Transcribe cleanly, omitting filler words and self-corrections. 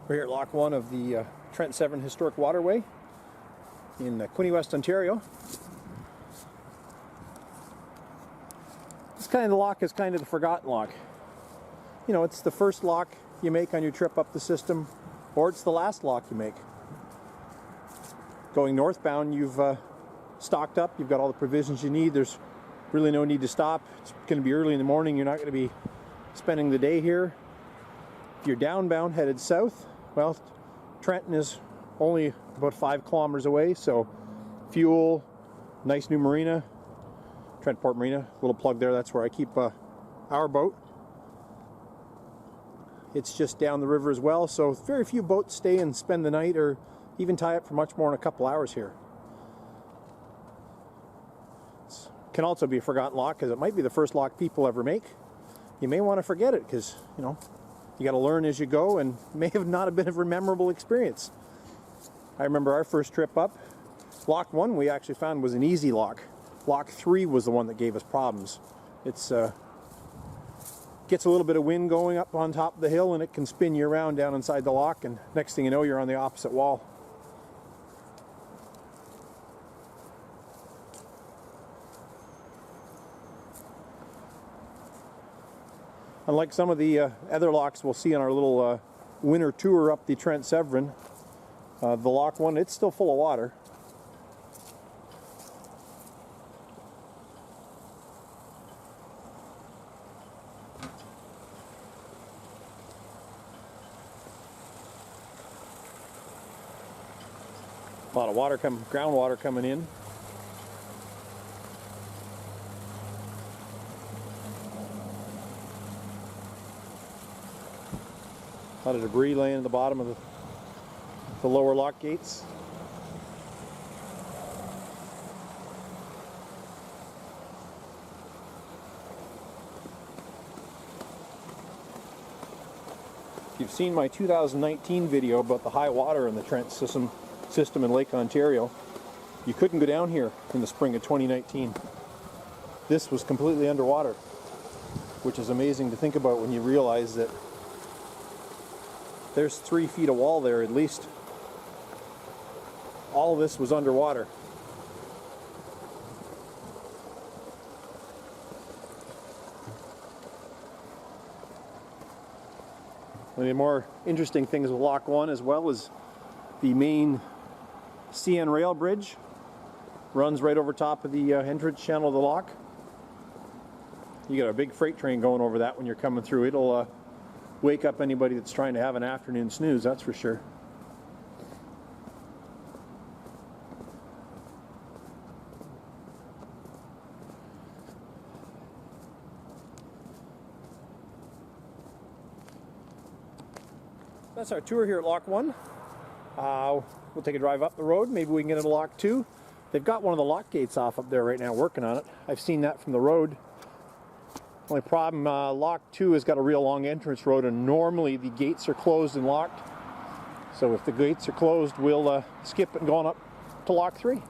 We're here at Lock 1 of the Trent Severn Historic Waterway in Quinte West, Ontario. This kind of lock is kind of the forgotten lock. You know, it's the first lock you make on your trip up the system, or it's the last lock you make. Going northbound, you've stocked up, you've got all the provisions you need. There's really no need to stop. It's going to be early in the morning. You're not going to be spending the day here. If you're downbound, headed south, well, Trenton is only about 5 kilometers away, so fuel, nice new marina, Trentport Marina, little plug there, that's where I keep our boat. It's just down the river as well, so very few boats stay and spend the night or even tie up for much more than a couple hours here. It can also be a forgotten lock because it might be the first lock people ever make. You may want to forget it because, you know, you got to learn as you go, and may have not been a memorable experience. I remember our first trip up, Lock 1 we actually found was an easy lock. Lock 3 was the one that gave us problems. It's gets a little bit of wind going up on top of the hill, and it can spin you around down inside the lock, and next thing you know, you're on the opposite wall. Unlike some of the other locks we'll see on our little winter tour up the Trent Severn, the Lock 1, it's still full of water. A lot of water groundwater coming in. A lot of debris laying at the bottom of the lower lock gates. If you've seen my 2019 video about the high water in the Trent system in Lake Ontario, you couldn't go down here in the spring of 2019. This was completely underwater, which is amazing to think about when you realize that there's 3 feet of wall there at least. All of this was underwater. One of the more interesting things with Lock 1 as well is the main CN rail bridge runs right over top of the entrance channel of the lock. You got a big freight train going over that when you're coming through. It'll wake up anybody that's trying to have an afternoon snooze, that's for sure. That's our tour here at Lock 1. We'll take a drive up the road. Maybe we can get into Lock 2. They've got one of the lock gates off up there right now, working on it. I've seen that from the road. Only problem, Lock 2 has got a real long entrance road, and normally the gates are closed and locked. So if the gates are closed, we'll skip it and go on up to Lock 3.